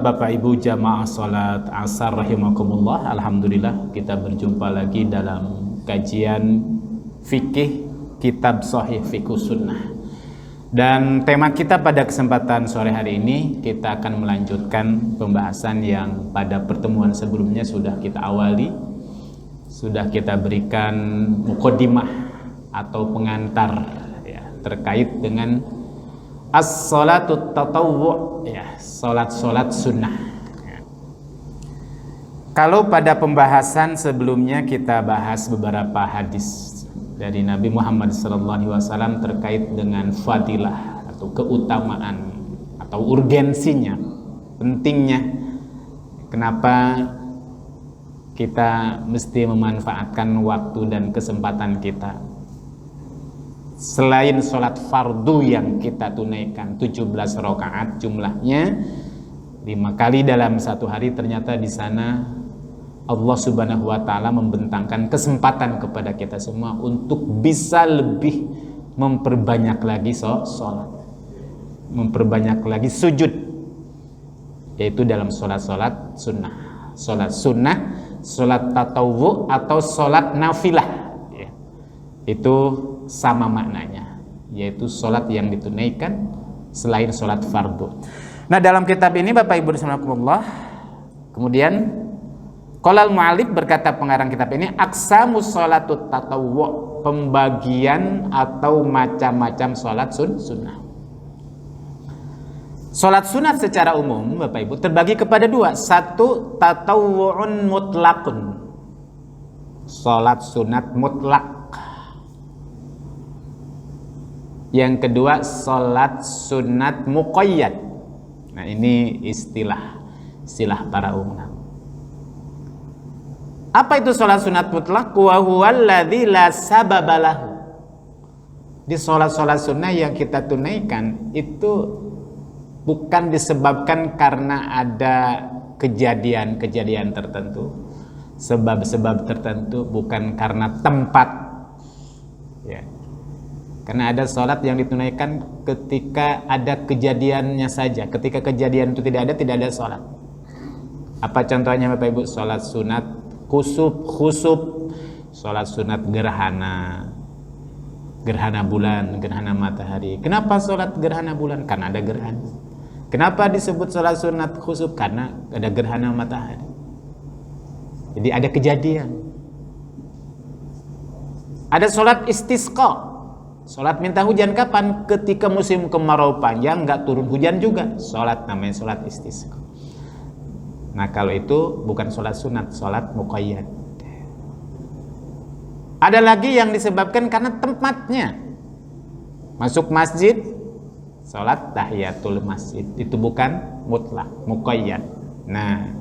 Bapak Ibu jamaah salat asar rahimakumullah. Alhamdulillah kita berjumpa lagi dalam kajian fikih kitab Sahih Fiqhus Sunnah. Dan tema kita pada kesempatan sore hari ini, kita akan melanjutkan pembahasan yang pada pertemuan sebelumnya sudah kita awali. Sudah kita berikan muqaddimah atau pengantar ya, terkait dengan as-salatut tatawwu' ya, salat-salat sunnah ya. Kalau pada pembahasan sebelumnya kita bahas beberapa hadis dari Nabi Muhammad SAW terkait dengan fadilah atau keutamaan atau urgensinya, pentingnya kenapa kita mesti memanfaatkan waktu dan kesempatan kita. Selain sholat fardu yang kita tunaikan 17 rakaat jumlahnya 5 kali dalam satu hari, ternyata di sana Allah Subhanahu wa taala membentangkan kesempatan kepada kita semua untuk bisa lebih memperbanyak lagi sholat, memperbanyak lagi sujud, yaitu dalam sholat sunnah, sholat sunnah, sholat tatawwu atau sholat nafilah ya. Itu sama maknanya, yaitu sholat yang ditunaikan selain sholat fardu. Nah, dalam kitab ini Bapak Ibu rahimakumullah, kemudian qolal mu'allif, berkata pengarang kitab ini, aqsamus sholatut tatawwu', pembagian atau macam-macam sholat sunnah. Sholat sunat secara umum Bapak Ibu terbagi kepada dua. Satu, tatawwu'un mutlaqun, sholat sunat mutlak. Yang kedua, sholat sunat muqayyad. Nah, ini istilah para ulama. Apa itu sholat sunat mutlak? Wa huwa alladzi la sababalahu. Di sholat sunnah yang kita tunaikan itu bukan disebabkan karena ada kejadian-kejadian tertentu, sebab-sebab tertentu, bukan karena tempat ya. Karena ada sholat yang ditunaikan ketika ada kejadiannya saja. Ketika kejadian itu tidak ada sholat. Apa contohnya Bapak Ibu? Sholat sunat khusuf, sholat sunat gerhana bulan, gerhana matahari. Kenapa sholat gerhana bulan? Karena ada gerhana. Kenapa disebut sholat sunat khusuf? Karena ada gerhana matahari. Jadi ada kejadian. Ada sholat istisqa, sholat minta hujan kapan? Ketika musim kemarau panjang, nggak turun hujan juga, sholat namanya sholat istisqa. Nah, kalau itu bukan sholat sunat, sholat muqayyad. Ada lagi yang disebabkan karena tempatnya. Masuk masjid, sholat tahiyatul masjid, itu bukan mutlak, muqayyad. Nah,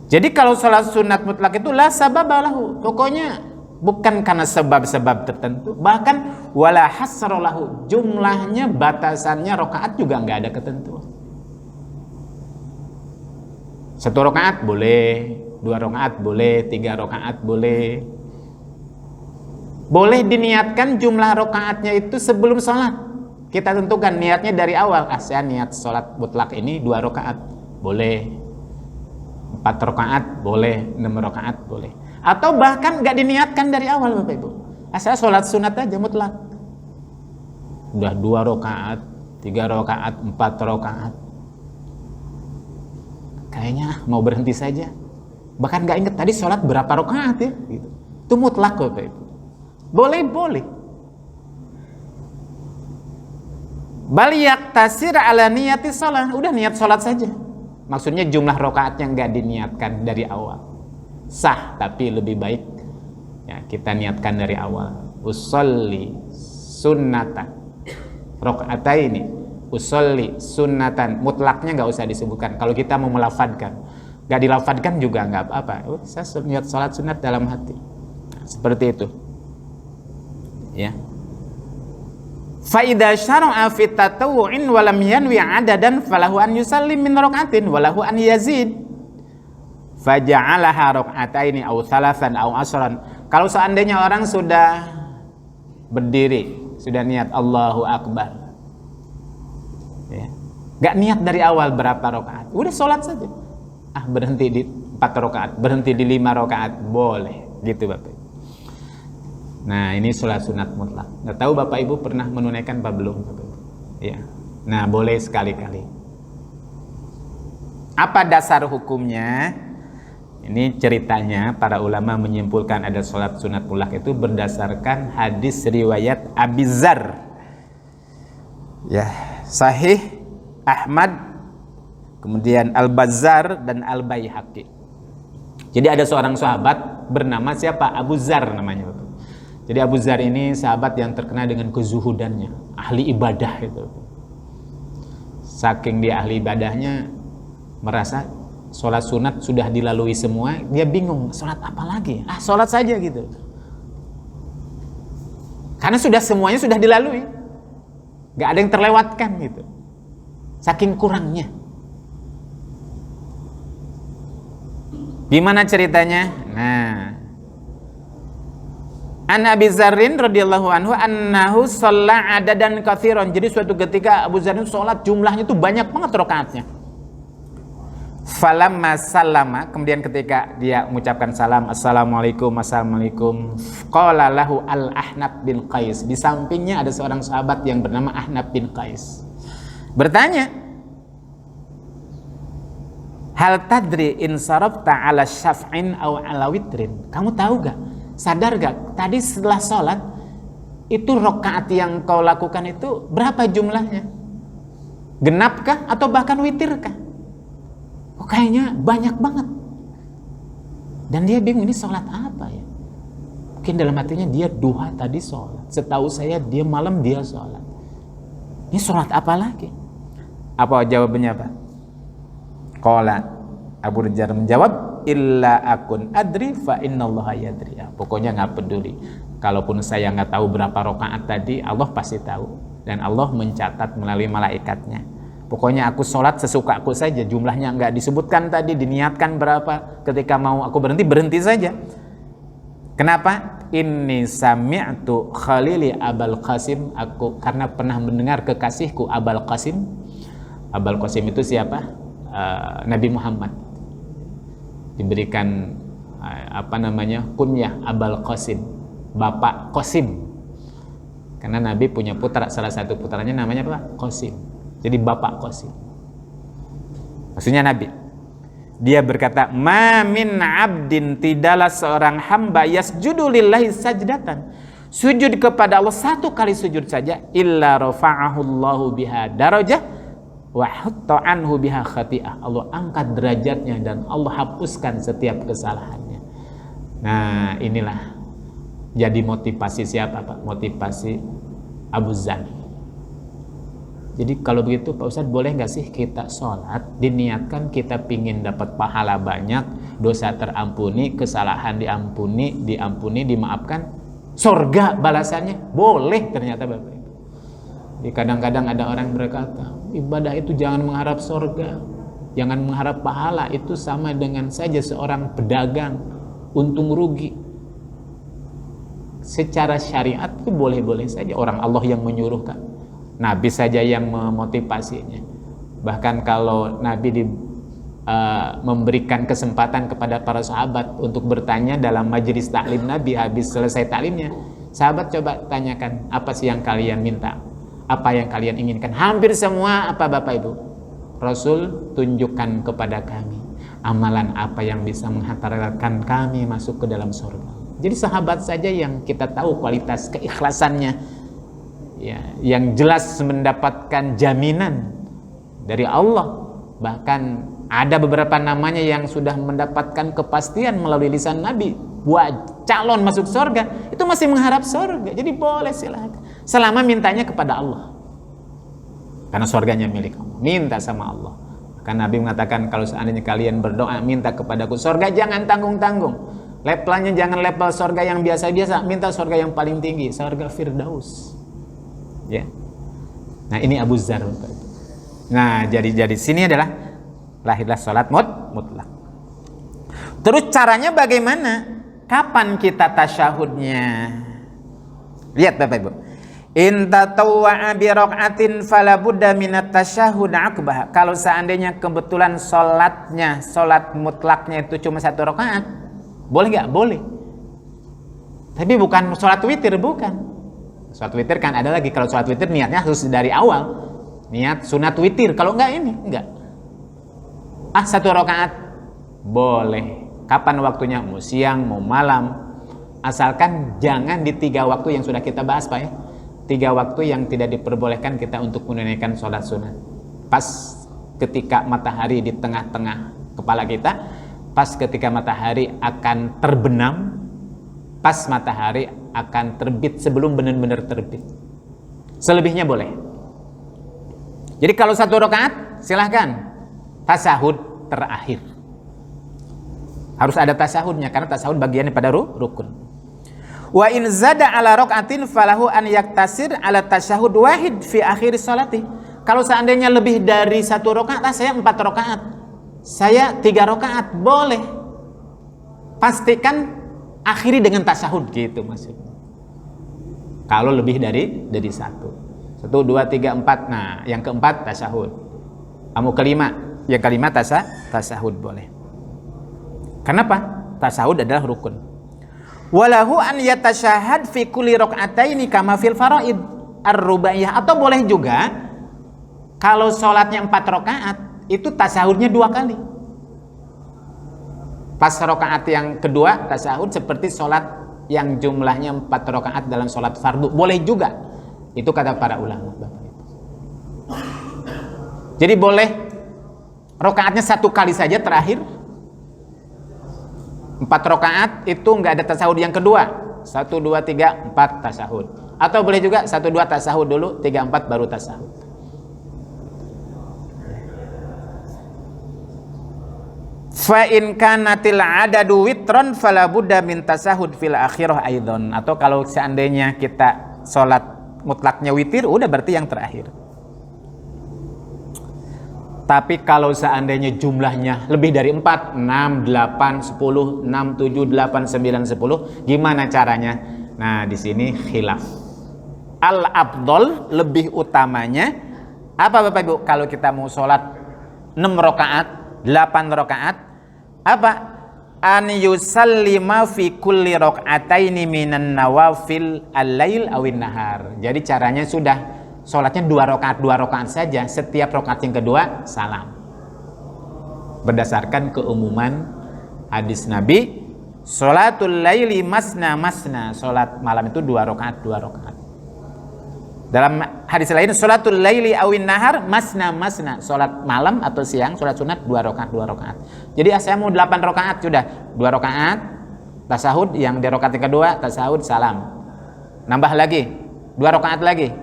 jadi kalau sholat sunat mutlak itu la sababalahu, pokoknya bukan karena sebab-sebab tertentu, bahkan wala hasralahu, jumlahnya, batasannya, rakaat juga nggak ada ketentuan. 1 rakaat boleh, 2 rakaat boleh, 3 rakaat boleh. Boleh diniatkan jumlah rakaatnya itu sebelum sholat. Kita tentukan niatnya dari awal. Saya niat sholat mutlak ini 2 rakaat, boleh. 4 rakaat boleh, 6 rakaat boleh. Atau bahkan gak diniatkan dari awal Bapak Ibu. Saya sholat sunat aja mutlak. Udah 2 rakaat, 3 rakaat, 4 rakaat. Kayaknya mau berhenti saja. Bahkan gak ingat tadi sholat berapa rakaat ya. Gitu. Itu mutlak Bapak Ibu. Boleh. Bal yaktasir ala niyati sholat. Udah niat sholat saja. Maksudnya jumlah rakaatnya gak diniatkan dari awal. Sah, tapi lebih baik ya, kita niatkan dari awal. Usolli sunnatan rakaataini, usolli sunnatan, mutlaknya nggak usah disebutkan. Kalau kita mau melafadkan, nggak dilafadkan juga nggak apa-apa. Saya niat sholat sunat dalam hati. Nah, seperti itu ya. Fa idza syara'a fi tatawwu'in wa lam yanwi 'adadan falahu an yusallim min raka'atin wa lahu an yazid faja'alaha raka'ataini aw thalathan aw asran. Kalau seandainya orang sudah berdiri, sudah niat Allahu Akbar ya, Gak niat dari awal berapa rakaat, udah sholat saja. Berhenti di 4 rakaat, berhenti di 5 rakaat, boleh gitu Bapak. Nah, ini sholat sunat mutlak. Nggak tahu Bapak Ibu pernah menunaikan apa belum Bapak Ibu? Ya. Nah, boleh sekali-kali. Apa dasar hukumnya? Ini ceritanya para ulama menyimpulkan ada sholat sunat mutlak itu berdasarkan hadis riwayat Abi Dzar. Ya, Sahih Ahmad, kemudian Al-Bazzar dan Al-Baihaqi. Jadi ada seorang sahabat bernama siapa? Abu Dzar namanya Bapak. Jadi Abu Dzar ini sahabat yang terkenal dengan kezuhudannya, ahli ibadah itu. Saking dia ahli ibadahnya, merasa sholat sunat sudah dilalui semua, dia bingung, sholat apa lagi? Sholat saja gitu. Karena semuanya sudah dilalui, gak ada yang terlewatkan gitu. Saking kurangnya. Gimana ceritanya? Nah, An Abi Dzarrin radhiyallahu anhu annahu shalla adadan katsiran. Jadi suatu ketika Abu Dzar sholat jumlahnya itu banyak banget rakaatnya. Falamma sallama, kemudian ketika dia mengucapkan salam, assalamualaikum, assalamualaikum, qala lahu Al-Ahnaf bin Qais. Di sampingnya ada seorang sahabat yang bernama Ahnaf bin Qais. Bertanya, hal tadri in sarafta ala syaf'in aw ala witrin. Kamu tahu gak? Sadar gak? Tadi setelah sholat itu rakaat yang kau lakukan itu berapa jumlahnya? Genapkah atau bahkan witirkah? Kayaknya banyak banget. Dan dia bingung, ini sholat apa ya? Mungkin dalam hatinya dia duha tadi sholat. Setahu saya dia malam dia sholat. Ini sholat apa lagi? Apa jawabannya Pak? Qala, Abu Dzar menjawab, illa akun adri fa innallaha yadri. Pokoknya nggak peduli. Kalaupun saya nggak tahu berapa rakaat tadi, Allah pasti tahu. Dan Allah mencatat melalui malaikatnya. Pokoknya aku sholat sesuka aku saja. Jumlahnya nggak disebutkan tadi, diniatkan berapa. Ketika mau aku berhenti saja. Kenapa? Inni sami'tu khalili Abul Qasim. Aku karena pernah mendengar kekasihku Abul Qasim. Abul Qasim itu siapa? Nabi Muhammad. Diberikan kunyah Abul Qasim, Bapak Qasim. Karena Nabi punya putra, salah satu putranya namanya apa? Qasim. Jadi Bapak Qasim. Maksudnya Nabi. Dia berkata, "Ma min 'abdin, tidaklah seorang hamba yasjudu lillahi sajdatan." Sujud kepada Allah satu kali sujud saja, illa rafa'ahu Allahu biha darajah wa hatta anhu biha khati'ah. Allah angkat derajatnya dan Allah hapuskan setiap kesalahannya. Nah, inilah jadi motivasi siapa Pak? Motivasi Abu Dzar. Jadi kalau begitu Pak Ustadz, boleh nggak sih kita sholat diniatkan kita pingin dapat pahala banyak, dosa terampuni, kesalahan diampuni, dimaafkan, surga balasannya? Boleh ternyata Bapak Ibu. Jadi kadang-kadang ada orang berkata, ibadah itu jangan mengharap surga, jangan mengharap pahala, itu sama dengan saja seorang pedagang untung rugi. Secara syariat itu boleh-boleh saja, orang Allah yang menyuruhkan. Nabi saja yang memotivasinya. Bahkan kalau Nabi memberikan kesempatan kepada para sahabat untuk bertanya dalam majelis taklim Nabi, habis selesai taklimnya, sahabat coba tanyakan, apa sih yang kalian minta? Apa yang kalian inginkan? Hampir semua apa Bapak Ibu? Rasul, tunjukkan kepada kami amalan apa yang bisa menghantarkan kami masuk ke dalam surga. Jadi sahabat saja yang kita tahu kualitas keikhlasannya, ya, yang jelas mendapatkan jaminan dari Allah. Bahkan ada beberapa namanya yang sudah mendapatkan kepastian melalui lisan Nabi buat calon masuk surga, itu masih mengharap surga. Jadi boleh silakan, selama mintanya kepada Allah, karena surganya milik Allah. Minta sama Allah. Karena Nabi mengatakan, kalau seandainya kalian berdoa minta kepadaku surga, jangan tanggung-tanggung. Levelnya jangan level surga yang biasa-biasa, minta surga yang paling tinggi, surga Firdaus. Ya. Nah, ini Abu Dzar. Nah, jadi sini adalah lahirlah sholat mutlak. Terus caranya bagaimana? Kapan kita tasyahudnya? Lihat Bapak Ibu. In tatawwa'a bi raka'atin fala budda minat tasyahhud aqbah. Kalau seandainya kebetulan salat mutlaknya itu cuma 1 rakaat, boleh enggak? Boleh. Tapi bukan salat witir, bukan. Salat witir kan ada lagi, kalau salat witir niatnya harus dari awal. Niat sunat witir, kalau enggak ini, enggak. 1 rakaat boleh. Kapan waktunya? Mau siang, mau malam. Asalkan jangan di 3 waktu yang sudah kita bahas, Pak ya. 3 waktu yang tidak diperbolehkan kita untuk menunaikan sholat sunat. Pas ketika matahari di tengah-tengah kepala kita, pas ketika matahari akan terbenam, pas matahari akan terbit sebelum benar-benar terbit. Selebihnya boleh. Jadi kalau 1 rakaat silahkan tasahud terakhir. Harus ada tasahudnya karena tasahud bagiannya pada rukun. Wa in zada ala raka'atin falahu an yaktasir ala tasyahud wahid fi akhir salati. Kalau seandainya lebih dari 1 rakaat, saya 4 rakaat, saya 3 rakaat, boleh. Pastikan akhiri dengan tasyahud gitu maksudnya. Kalau lebih dari 1. 1, 2, 3, 4. Nah, yang keempat tasyahud. Yang kelima tasyahud boleh. Kenapa? Tasyahud adalah rukun. Walahu an yatasyahad fi kulli raka'ataini kama fil faraid ar-rubaiyah. Atau boleh juga kalau sholatnya 4 rakaat itu tasyahudnya 2 kali. Pas rakaat yang kedua tasyahud seperti sholat yang jumlahnya 4 rakaat dalam sholat fardu, boleh juga. Itu kata para ulama. Jadi boleh rakaatnya 1 kali saja terakhir. 4 rakaat itu enggak ada tasyahud yang kedua. 1, 2, 3, 4 tasyahud. Atau boleh juga 1, 2 tasyahud dulu, 3, 4 baru tasyahud. Fa in kanatil adadu witron fala budda min tasyahud fil akhirah aidan. Atau kalau seandainya kita sholat mutlaknya witir, udah berarti yang terakhir. Tapi kalau seandainya jumlahnya lebih dari 4, 6, 8, 10, 6, 7, 8, 9, 10, gimana caranya? Nah, di sini khilaf. Al-afdol, lebih utamanya apa Bapak Ibu? Kalau kita mau sholat 6 rakaat, 8 rakaat, apa? An yusallima fi kulli raka'ataini minan nawafil al-lail awin nahar. Jadi caranya sudah sholatnya 2 rakaat saja, setiap rakaat yang kedua salam. Berdasarkan keumuman hadis Nabi, sholatul laili masna masna, sholat malam itu 2 rakaat. Dalam hadis lain, sholatul laili awin nahar masna masna, sholat malam atau siang, sholat sunat 2 rakaat. Jadi saya mau 8 rakaat, sudah 2 rakaat tasahud, yang di rakaat yang kedua tasahud salam. Nambah lagi 2 rakaat lagi.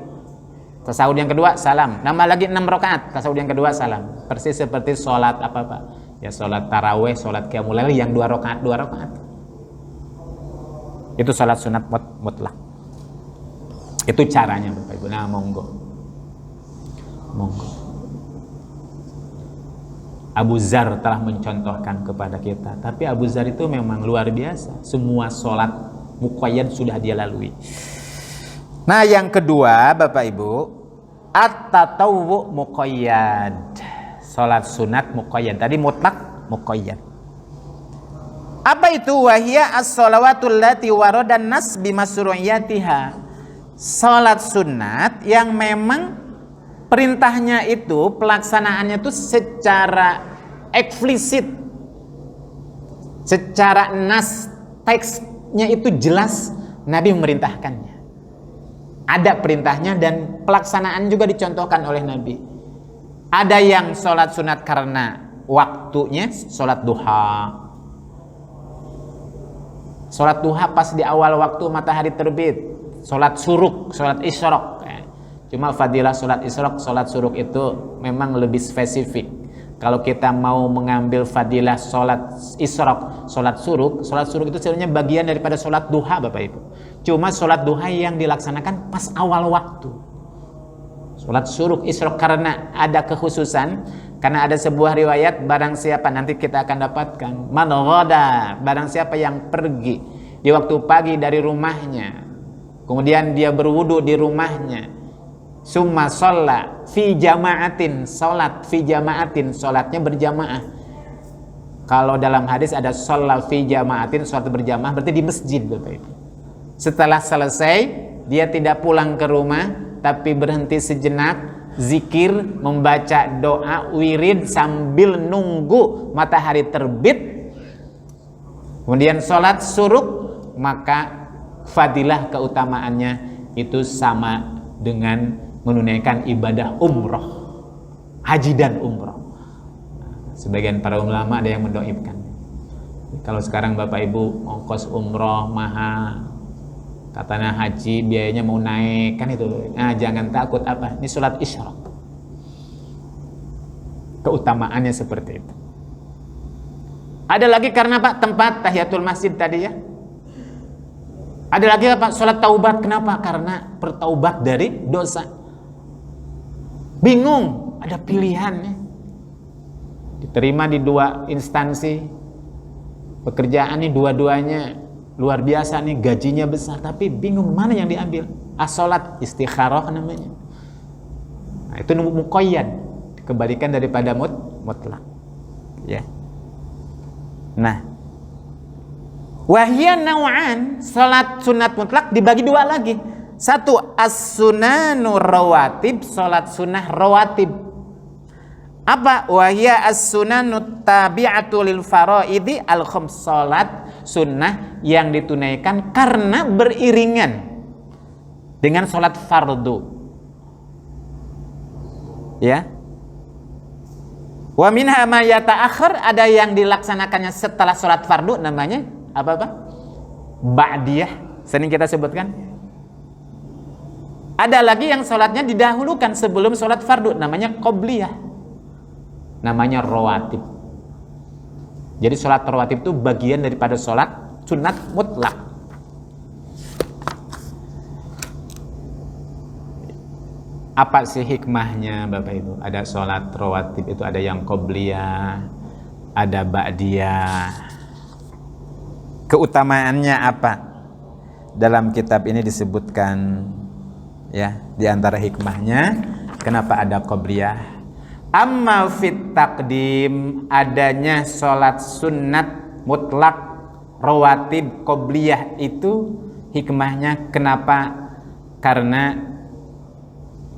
Tasawuf yang kedua salam, nambah lagi 6 rakaat, tasawuf yang kedua salam. Persis seperti sholat apa Pak? Ya sholat taraweh, sholat qiyamul lail yang 2 rakaat. Itu sholat sunat mutlak. Itu caranya Bapak Ibu. Nah, monggo. Abu Zar telah mencontohkan kepada kita. Tapi Abu Zar itu memang luar biasa. Semua sholat muqayyad sudah dia lalui. Nah, yang kedua Bapak Ibu, at-tatawwu muqayyad. Salat sunat muqayyad. Tadi mutlak, muqayyad. Apa itu? Wahia as-shalawatul lati waradan nas bimasru'iyatiha. Salat sunat yang memang perintahnya itu, pelaksanaannya itu secara eksplisit, secara nas, teksnya itu jelas Nabi memerintahkannya. Ada perintahnya dan pelaksanaan juga dicontohkan oleh Nabi. Ada yang sholat sunat karena waktunya, sholat duha. Sholat duha pas di awal waktu matahari terbit. Sholat suruk, sholat isyraq. Cuma fadilah sholat isyraq, sholat suruk itu memang lebih spesifik. Kalau kita mau mengambil fadilah sholat isyraq, sholat suruk itu sebenarnya bagian daripada sholat duha Bapak Ibu. Cuma sholat duha yang dilaksanakan pas awal waktu. Sholat suruk isyraq karena ada kekhususan, karena ada sebuah riwayat, barang siapa, nanti kita akan dapatkan, man ghada, barang siapa yang pergi di waktu pagi dari rumahnya, kemudian dia berwudu di rumahnya, summa sholla fi jama'atin, sholat fi jama'atin, sholatnya berjamaah. Kalau dalam hadis ada sholla fi jama'atin, sholat berjamaah, berarti di masjid Bapak Ibu. Setelah selesai, dia tidak pulang ke rumah, tapi berhenti sejenak, zikir, membaca doa, wirid sambil nunggu matahari terbit, kemudian sholat suruk, maka fadilah keutamaannya itu sama dengan menunaikan ibadah umroh, haji dan umroh. Sebagian para ulama ada yang mendoibkan, kalau sekarang Bapak Ibu ongkos umroh mahal, katanya haji biayanya mau naik kan itu. Nah, jangan takut, apa? Ini sholat isyraq. Keutamaannya seperti itu. Ada lagi karena Pak tempat tahiyatul masjid tadi ya. Ada lagi apa? Sholat taubat. Kenapa? Karena bertaubat dari dosa. Bingung, ada pilihannya. Diterima di 2 instansi. Pekerjaan nih dua-duanya luar biasa nih, gajinya besar, tapi bingung mana yang diambil. As-sholat istikharah namanya. Nah, itu muqayyad, dikembalikan daripada mutlak. Ya. Nah, wahya naw'an, sholat sunat mutlak dibagi 2 lagi. Satu, as-sunanu rawatib, sholat sunnah rawatib. Apa? Wahya as-sunanu tabi'atu lil faraidi al-khams, sholat sunnah yang ditunaikan karena beriringan dengan sholat fardu. Ya. Wa minha ma yata'akhir, ada yang dilaksanakannya setelah sholat fardu, namanya apa? Ba'diyah, sering kita sebutkan. Ada lagi yang sholatnya didahulukan sebelum sholat fardu, namanya qobliyah, namanya rawatib. Jadi sholat rawatib itu bagian daripada sholat sunat mutlak. Apa sih hikmahnya Bapak Ibu? Ada sholat rawatib itu, ada yang qobliyah, ada ba'diyah. Keutamaannya apa? Dalam kitab ini disebutkan ya, di antara hikmahnya kenapa ada qobliyah. Amma fit taqdim, adanya sholat sunat mutlak rawatib qobliyah itu hikmahnya kenapa? Karena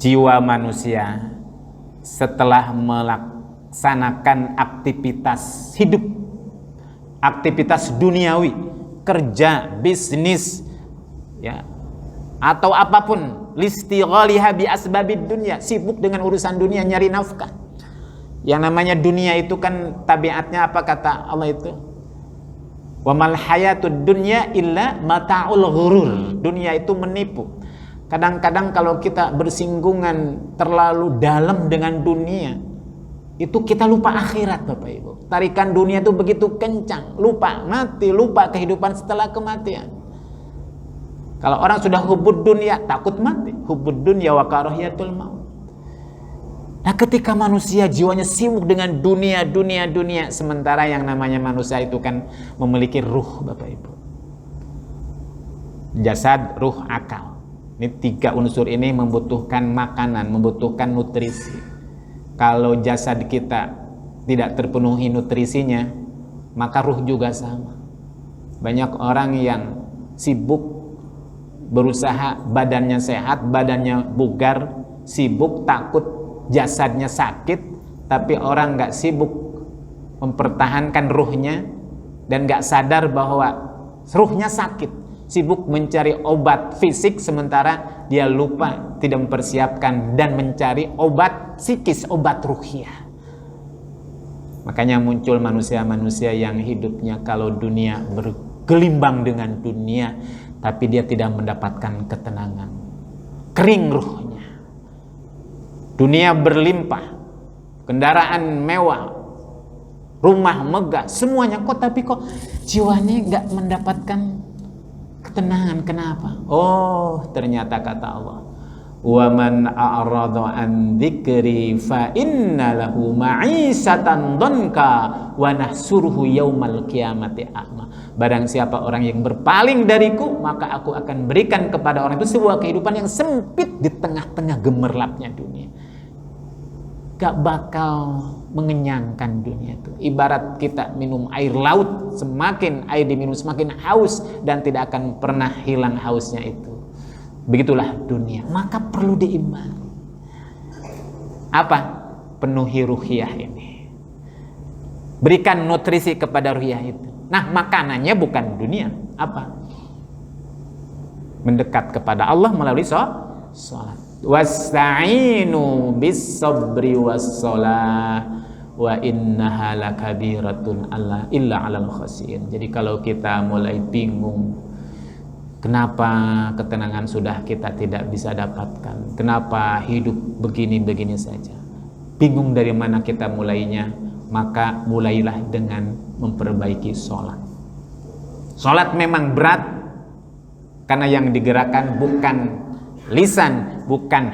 jiwa manusia setelah melaksanakan aktivitas hidup, aktivitas duniawi, kerja, bisnis, ya, atau apapun, listighaliha bi asbabid dunya, sibuk dengan urusan dunia, nyari nafkah. Yang namanya dunia itu kan tabiatnya apa kata Allah itu? Wa mal hayatud dunya illa mata'ul ghurur. Dunia itu menipu. Kadang-kadang kalau kita bersinggungan terlalu dalam dengan dunia, itu kita lupa akhirat Bapak Ibu. Tarikan dunia itu begitu kencang, lupa mati, lupa kehidupan setelah kematian. Kalau orang sudah hubud dunia, takut mati. Hubud dunya wa karahiyatul maut. Nah, ketika manusia jiwanya sibuk dengan dunia, sementara yang namanya manusia itu kan memiliki ruh Bapak Ibu. Jasad, ruh, akal. Ini 3 unsur ini membutuhkan makanan, membutuhkan nutrisi. Kalau jasad kita tidak terpenuhi nutrisinya, maka ruh juga sama. Banyak orang yang sibuk berusaha badannya sehat, badannya bugar, sibuk takut jasadnya sakit, tapi orang nggak sibuk mempertahankan ruhnya dan nggak sadar bahwa ruhnya sakit, sibuk mencari obat fisik sementara dia lupa tidak mempersiapkan dan mencari obat psikis, obat ruhiyah. Makanya muncul manusia-manusia yang hidupnya kalau dunia bergelimbang dengan dunia, tapi dia tidak mendapatkan ketenangan, kering ruhnya. Dunia berlimpah, kendaraan mewah, rumah megah, semuanya kok, tapi kok jiwanya nggak mendapatkan ketenangan. Kenapa? Oh, ternyata kata Allah, Wa man a'rada an dzikri fa inna lahu ma'isatan dhanka wa nahsuruhu yaumal qiyamati a'ma. Barang siapa orang yang berpaling dariku, maka aku akan berikan kepada orang itu sebuah kehidupan yang sempit di tengah-tengah gemerlapnya dunia. Gak bakal mengenyangkan dunia itu. Ibarat kita minum air laut, semakin air diminum semakin haus dan tidak akan pernah hilang hausnya itu. Begitulah dunia, maka perlu diimbangi. Apa? Penuhi ruhiyah ini. Berikan nutrisi kepada ruhiyah itu. Nah, makanannya bukan dunia. Apa? Mendekat kepada Allah melalui sholat. Wasta'inu bis sabri was shalah wa innaha lakabiratun illa 'alal khashiyin. Jadi kalau kita mulai bingung, kenapa ketenangan sudah kita tidak bisa dapatkan? Kenapa hidup begini-begini saja? Bingung dari mana kita mulainya? Maka mulailah dengan memperbaiki sholat. Sholat memang berat karena yang digerakkan bukan lisan, bukan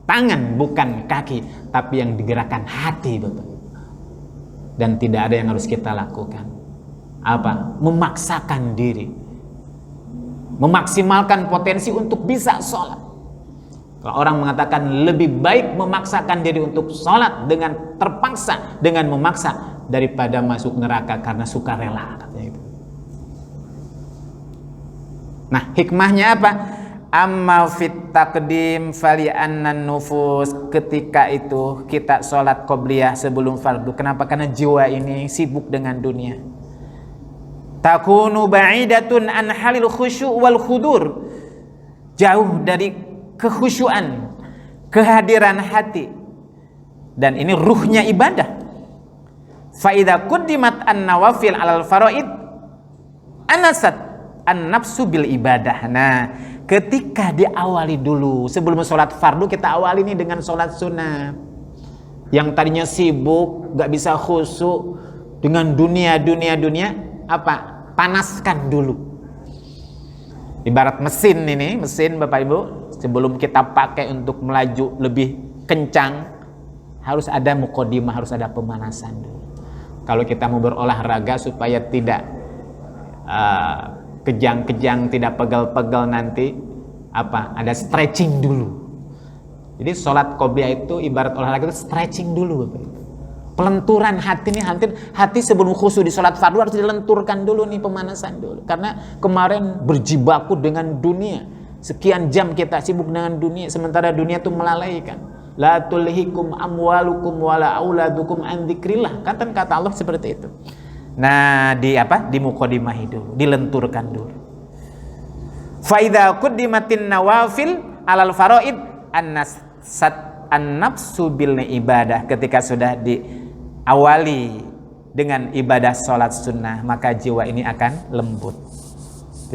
tangan, bukan kaki, tapi yang digerakkan hati, Bapak. Dan tidak ada yang harus kita lakukan. Apa? Memaksakan diri, memaksimalkan potensi untuk bisa sholat. Kalau orang mengatakan lebih baik memaksakan diri untuk sholat dengan terpaksa, dengan memaksa, daripada masuk neraka karena sukarela, katanya itu. Nah, hikmahnya apa? Amma fit taqdim fali annan nufus. Ketika itu kita sholat qobliyah sebelum fardu. Kenapa? Karena jiwa ini sibuk dengan dunia. Takunu ba'idatun an halil khusyu' wal khudur. Jauh dari kekhusyuan, kehadiran hati. Dan ini ruhnya ibadah. Fa idza quddimat an-nawafil 'alal faraid anasat an-nafsu bil ibadah. Nah, ketika diawali dulu sebelum sholat fardu, kita awali ini dengan sholat sunnah. Yang tadinya sibuk, gak bisa khusyuk dengan dunia, apa? Panaskan dulu. Ibarat mesin ini, mesin Bapak Ibu, sebelum kita pakai untuk melaju lebih kencang, harus ada muqaddimah, harus ada pemanasan dulu. Kalau kita mau berolahraga supaya tidak kejang-kejang, tidak pegal-pegal nanti, apa? Ada stretching dulu. Jadi sholat qobliyah itu ibarat olahraga itu stretching dulu, Bapak Ibu. Pelenturan hati nih, hati sebelum khusyuk di sholat fardu harus dilenturkan dulu nih, pemanasan dulu. Karena kemarin berjibaku dengan dunia, sekian jam kita sibuk dengan dunia, sementara dunia itu melalaikan. La tulhikum amwalukum wala auladukum an dzikrillah. Kata Allah seperti itu. Nah, di muqaddimah dulu, dilenturkan dulu. Fa idza quddimatin nawafil 'alal faraid an-nafsu bil ibadah. Ketika sudah diawali dengan ibadah sholat sunnah, maka jiwa ini akan lembut,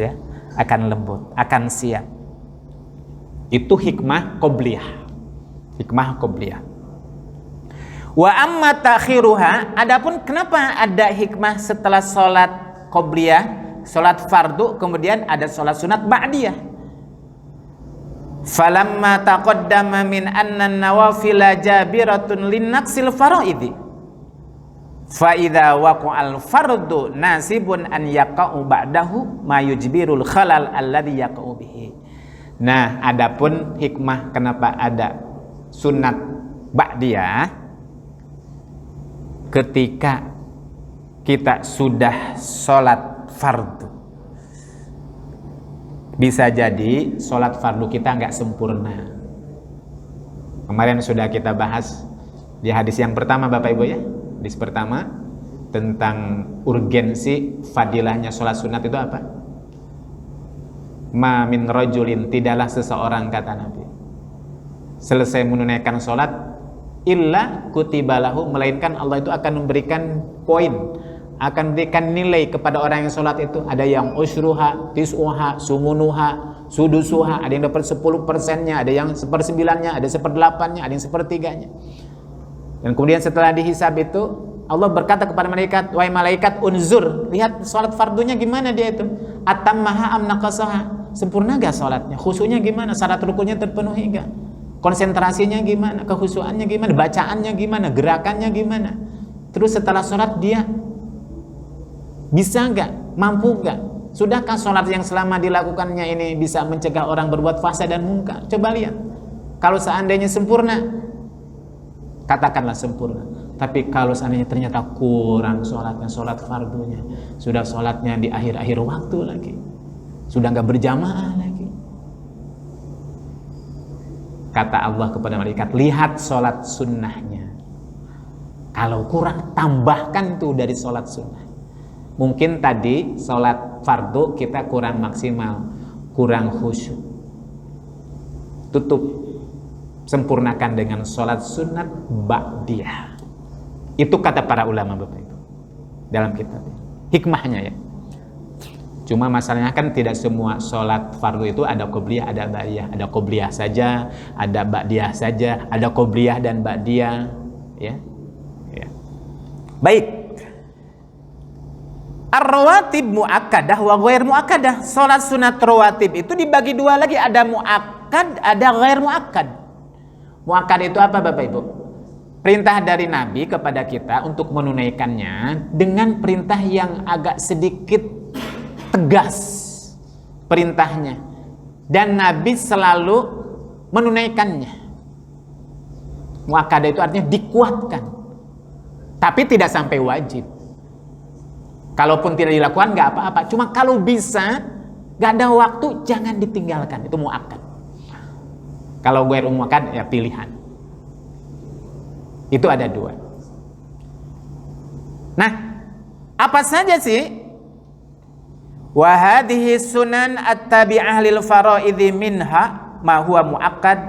ya, akan lembut, akan siap. Itu hikmah qobliyah. Hikmah qobliyah. Wa amma ta'khiruha, adapun kenapa ada hikmah setelah sholat qobliyah, sholat fardu, kemudian ada sholat sunat ba'diyah. Falamma taqaddama min anna nawafila jabiratun linnaqsil faraidi, fa idza waqa'al fardu nasibun an yaqa'u ba'dahu ma yujbirul khalal alladhi yaqa'u bihi. Nah, adapun hikmah kenapa ada sunat ba'diyah, ketika kita sudah sholat fardu, bisa jadi sholat fardu kita nggak sempurna. Kemarin sudah kita bahas di hadis yang pertama, Bapak Ibu, ya, hadis pertama tentang urgensi fadilahnya sholat sunat itu apa? Ma min rajulin, tidaklah seseorang, kata Nabi, selesai menunaikan sholat, illa kutibalahu, melainkan Allah itu akan memberikan poin, akan memberikan nilai kepada orang yang sholat itu. Ada yang usruha, tis'uha, sumunuha, sudusuha, ada yang dapat 10%-nya, ada yang 1/9-nya, ada 1/8-nya, ada yang 1/3-nya. Dan kemudian setelah dihisab itu, Allah berkata kepada malaikat, wahai malaikat, unzur, lihat sholat fardunya gimana dia itu, atammaha am naqasaha, sempurna gak sholatnya, khusyuknya gimana, syarat rukunnya terpenuhi gak. konsentrasinya gimana, kekhusyuannya gimana, bacaannya gimana, gerakannya gimana. Terus setelah sholat dia bisa nggak, mampu nggak? Sudahkah sholat yang selama dilakukannya ini bisa mencegah orang berbuat fasad dan munkar? Coba lihat. Kalau seandainya sempurna, katakanlah sempurna. Tapi kalau seandainya ternyata kurang sholatnya, sholat fardunya, sudah sholatnya di akhir-akhir waktu lagi, sudah nggak berjamaah lagi. Kata Allah kepada malaikat, lihat sholat sunnahnya. Kalau kurang, tambahkan tuh dari sholat sunnah. Mungkin tadi sholat fardu kita kurang maksimal, kurang khusyuk. Tutup, sempurnakan dengan sholat sunat ba'diyah. Itu kata para ulama Bapak Ibu dalam kitab. Hikmahnya ya. Cuma masalahnya kan tidak semua sholat fardu itu ada qobliyah, ada ba'diyah. Ada qobliyah saja, ada ba'diyah saja, ada qobliyah dan ba'diyah. Ya. Ya. Baik. Ar-rawatib mu'akkadah wa ghair mu'akkadah. Sholat sunat rawatib itu dibagi dua lagi. Ada mu'akkad, ada ghair mu'akkad. Mu'akkad itu apa Bapak Ibu? Perintah dari Nabi kepada kita untuk menunaikannya dengan perintah yang agak sedikit tegas perintahnya, dan Nabi selalu menunaikannya. Muakkadah itu artinya dikuatkan, tapi tidak sampai wajib. Kalaupun tidak dilakukan nggak apa-apa, cuma kalau bisa, nggak ada waktu, jangan ditinggalkan. Itu muakkad. Kalau ghairu muakkad ya pilihan. Itu ada dua. Nah, apa saja sih? Wa hadhihi sunan at-tabi'ah lil faraidhi minha ma huwa muakkad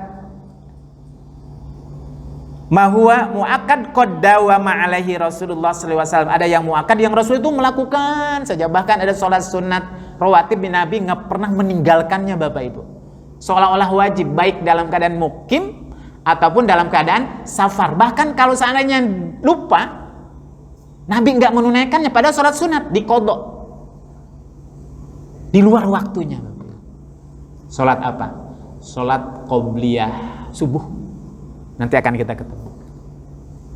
qad dawama alaihi Rasulullah sallallahu alaihi wasallam. Ada yang muakkad yang Rasul itu melakukan saja, bahkan ada sholat sunat rawatib Nabi nggak pernah meninggalkannya Bapak Ibu. Seolah-olah wajib, baik dalam keadaan mukim ataupun dalam keadaan safar. Bahkan kalau seandainya lupa, Nabi nggak menunaikannya pada sholat sunat, diqadha di luar waktunya. Sholat apa? Sholat qobliyah subuh. Nanti akan kita ketemu.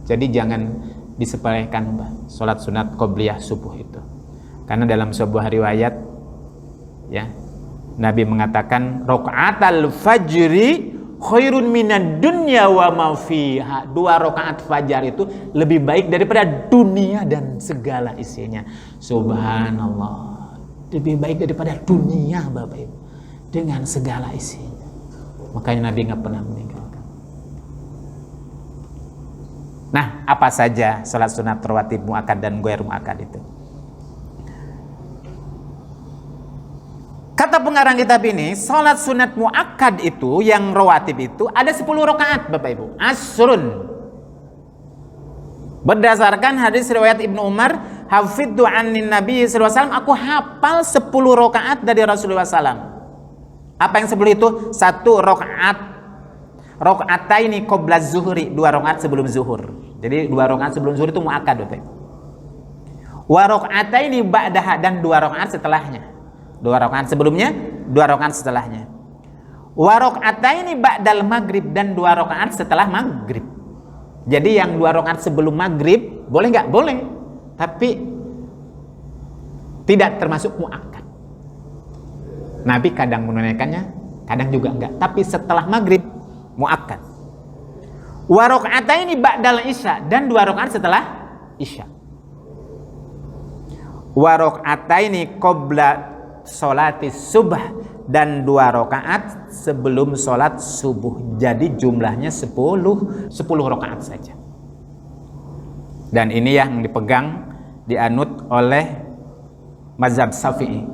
Jadi jangan disepelekan sholat sunat qobliyah subuh itu. Karena dalam sebuah riwayat ya, Nabi mengatakan raqaatal fajri khairun minad dunya wa ma fiha. 2 rakaat fajar itu lebih baik daripada dunia dan segala isinya. Subhanallah. Lebih baik daripada dunia Bapak Ibu dengan segala isinya. Makanya Nabi nggak pernah meninggalkan. Nah, apa saja sholat sunat rawatib muakkad dan ghair muakkad itu? Kata pengarang kitab ini, sholat sunat muakkad itu yang rawatib itu ada 10 rakaat Bapak Ibu. Asrun. Berdasarkan hadis riwayat Ibnu Umar, hafidhu anin Nabi sallallahu alaihi wasallam, aku hafal 10 rakaat dari Rasulullah SAW. Apa yang sebelum itu? 1 rakaat rakaataini qabla zuhri, 2 rakaat sebelum zuhur. Jadi 2 rakaat sebelum zuhur itu muakkad Bapak. Wa rakaataini ba'daha, dan 2 rakaat setelahnya. 2 rakaat sebelumnya, 2 rakaat setelahnya. Wa rakaataini ba'dal maghrib, dan 2 rakaat setelah maghrib. Jadi yang 2 rakaat sebelum maghrib boleh nggak? Boleh, tapi tidak termasuk muakkad. Nabi kadang menunaikannya, kadang juga enggak. Tapi setelah maghrib muakkad. Wa rakaataini ba'dal isya, dan 2 rakaat setelah isya. Wa rakaataini qabla sholati subh, dan 2 rakaat sebelum sholat subuh. Jadi jumlahnya 10 rakaat saja. Dan ini yang dipegang, dianut oleh mazhab Syafi'i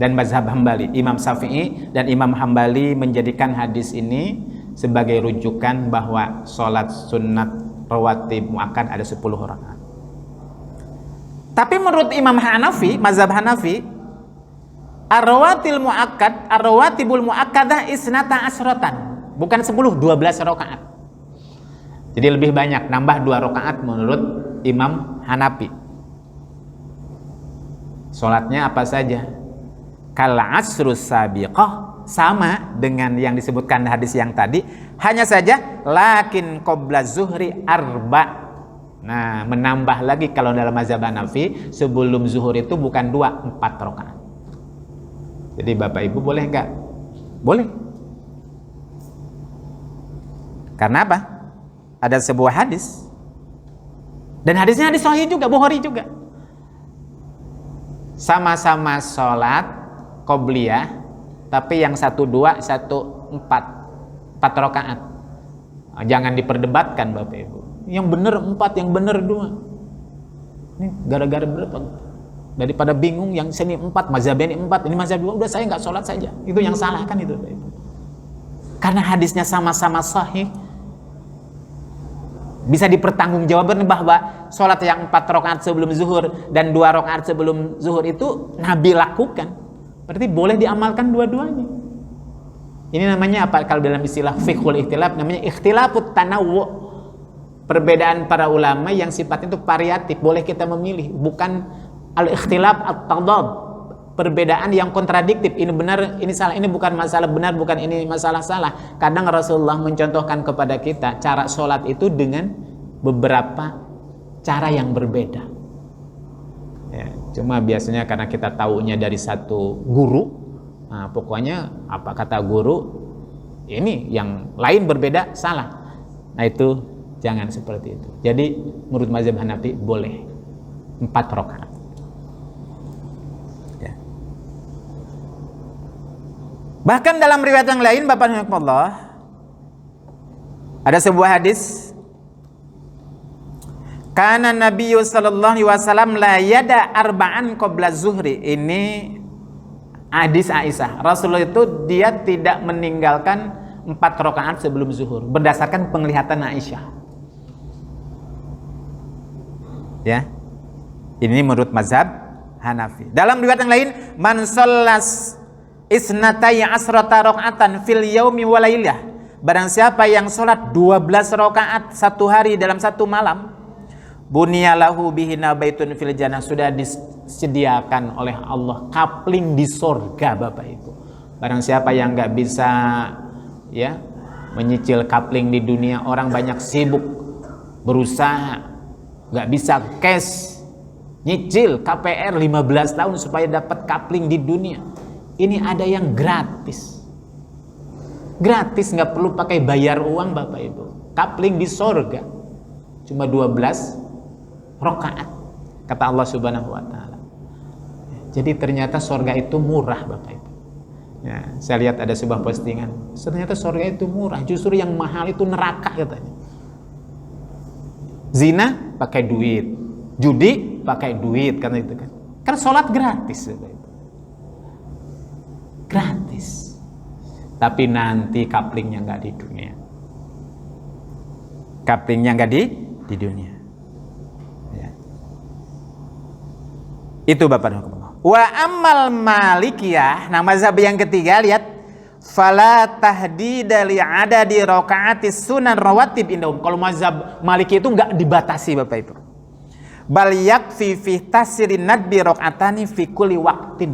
dan mazhab Hambali. Imam Syafi'i dan Imam Hambali menjadikan hadis ini sebagai rujukan bahwa sholat sunat rawatib muakkad ada 10 rakaat. Tapi menurut Imam Hanafi, mazhab Hanafi, ar-rawatibul muakkadah isnata asrotan, bukan 10, 12 rakaat. Jadi lebih banyak, nambah 2 rakaat menurut Imam Hanafi. Sholatnya apa saja? Kal asrus sabiqah sama dengan yang disebutkan hadis yang tadi, hanya saja lakin qabla zuhri arba. Nah, menambah lagi kalau dalam mazhab Hanafi, sebelum zuhur itu bukan 2, 4 rakaat. Jadi Bapak Ibu boleh enggak? Boleh. Karena apa? Ada sebuah hadis. Dan hadisnya hadis sahih juga, Bukhari juga. Sama-sama sholat qobliyah, tapi yang 1-2, 1-4 rakaat. Jangan diperdebatkan Bapak Ibu. Yang benar 4, yang benar 2. Ini gara-gara berapa? Daripada bingung yang sini 4, mazhab ini 4, ini mazhab 2, udah saya nggak sholat saja. Itu yang salah kan itu Bapak Ibu. Karena hadisnya sama-sama sahih. Bisa dipertanggungjawabkan bahwa sholat yang 4 rakaat sebelum zuhur dan 2 rakaat sebelum zuhur itu Nabi lakukan. Berarti boleh diamalkan dua-duanya. Ini namanya apa? Kalau dalam istilah fiqhul ikhtilaf namanya ikhtilafut tanawwu. Perbedaan para ulama yang sifatnya itu variatif, boleh kita memilih, bukan al-ikhtilaf at-tadad. Perbedaan yang kontradiktif, ini benar, ini salah, ini bukan masalah benar, bukan ini masalah salah. Kadang Rasulullah mencontohkan kepada kita cara sholat itu dengan beberapa cara yang berbeda. Ya, cuma biasanya karena kita taunya dari satu guru, nah, pokoknya apa kata guru, ini yang lain berbeda salah. Nah itu jangan seperti itu. Jadi menurut mazhab Hanafi boleh 4 rakaat. Ya. Bahkan dalam riwayat yang lain, Bapak Rahimahullah, ada sebuah hadis, kana Nabi sallallahu alaihi wasallam la yada arba'an qabla zuhri. Ini hadis Aisyah. Rasulullah itu dia tidak meninggalkan 4 rakaat sebelum zuhur berdasarkan penglihatan Aisyah. Ya, ini menurut mazhab Hanafi. Dalam riwayat yang lain, man shollas isnatai asrata rakaatan fil yaumi wa lailah. Barang siapa yang sholat 12 rakaat satu hari dalam satu malam, bunyalahu bihina baitun fil jannah, sudah disediakan oleh Allah kapling di surga Bapak Ibu. Barang siapa yang nggak bisa ya menyicil kapling di dunia, orang banyak sibuk berusaha nggak bisa cash, nyicil KPR 15 tahun supaya dapat kapling di dunia. Ini ada yang gratis, nggak perlu pakai bayar uang Bapak Ibu. Kapling di surga cuma 12 rakaat kata Allah Subhanahu Wa Taala. Jadi ternyata surga itu murah Bapak Ibu. Ya, saya lihat ada sebuah postingan, ternyata surga itu murah, justru yang mahal itu neraka katanya. Zina pakai duit, judi pakai duit, kan itu kan. Kan sholat gratis, gratis. Tapi nanti kaplingnya nggak di dunia, kaplingnya nggak di dunia. Ya. Itu Bapak Rahimahullah. Wa amal malikiyah, nah mazhab yang ketiga, lihat. Fala tahdida li adadi rakaatis sunan rawatib indahum. Kalau mazhab Maliki itu enggak dibatasi Bapak Ibu. Bal yakfi fi tasrin nadbi rakaatani fi kulli waqtin.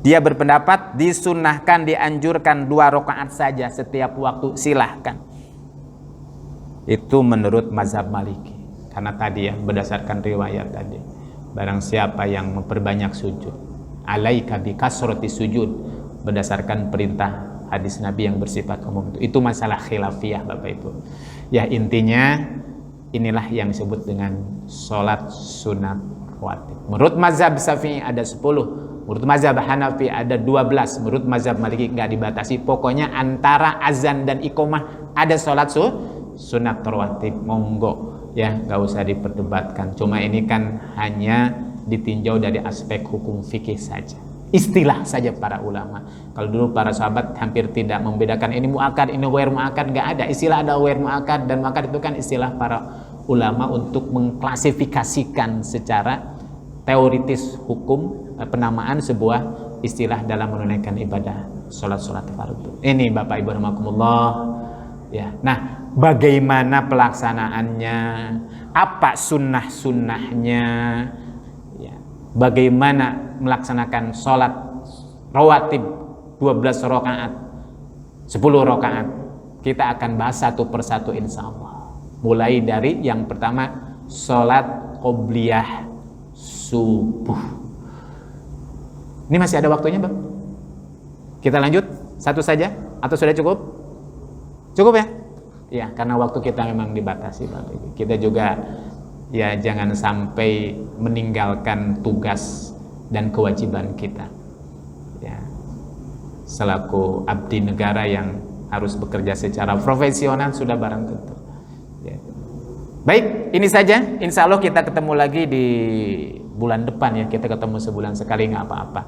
Dia berpendapat disunahkan, dianjurkan 2 rakaat saja setiap waktu, silahkan. Itu menurut mazhab Maliki. Karena tadi ya berdasarkan riwayat tadi, barang siapa yang memperbanyak sujud, alaika bi kasrati sujud, berdasarkan perintah hadis Nabi yang bersifat umum itu masalah khilafiyah Bapak Ibu. Ya intinya inilah yang disebut dengan sholat sunat rawatib. Menurut mazhab Syafi'i ada 10, menurut mazhab Hanafi ada 12, menurut mazhab Maliki enggak dibatasi. Pokoknya antara azan dan iqomah ada sholat sunat rawatib, monggo ya, nggak usah diperdebatkan. Cuma ini kan hanya ditinjau dari aspek hukum fikih saja, istilah saja para ulama. Kalau dulu para sahabat hampir tidak membedakan ini muakkad, ini ghair muakkad, nggak ada istilah ada ghair muakkad dan muakkad. Itu kan istilah para ulama untuk mengklasifikasikan secara teoritis hukum penamaan sebuah istilah dalam menunaikan ibadah sholat fardu. Ini Bapak Ibu rahimakumullah ya. Nah, bagaimana pelaksanaannya, apa sunnah-sunnahnya, ya, bagaimana melaksanakan sholat rawatib 12 rakaat, 10 rakaat. Kita akan bahas satu persatu insya Allah. Mulai dari yang pertama, sholat qobliyah subuh. Ini masih ada waktunya, Bang? Kita lanjut satu saja atau sudah cukup? Cukup ya? Ya, karena waktu kita memang dibatasi, Bapak Ibu. Kita juga ya jangan sampai meninggalkan tugas dan kewajiban kita. Ya. Selaku abdi negara yang harus bekerja secara profesional sudah barang tentu. Ya. Baik, ini saja. Insya Allah kita ketemu lagi di bulan depan ya. Kita ketemu sebulan sekali, nggak apa-apa.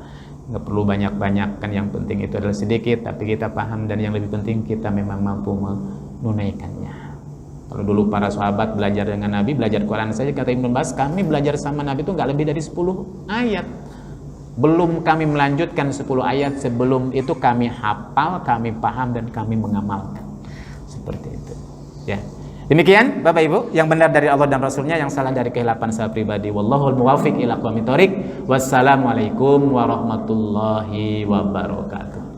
Nggak perlu banyak-banyak, kan yang penting itu adalah sedikit, tapi kita paham, dan yang lebih penting kita memang mampu menunaikannya. Kalau dulu para sahabat belajar dengan Nabi, belajar Quran saja, kata Ibnu Abbas, kami belajar sama Nabi itu nggak lebih dari 10 ayat. Belum kami melanjutkan 10 ayat, sebelum itu kami hafal, kami paham, dan kami mengamalkan. Seperti itu. Ya. Demikian Bapak Ibu, yang benar dari Allah dan Rasulnya, yang salah dari kehilapan saya pribadi. Wallahul muwaffiq ila aqwamit thoriq. Wassalamualaikum warahmatullahi wabarakatuh.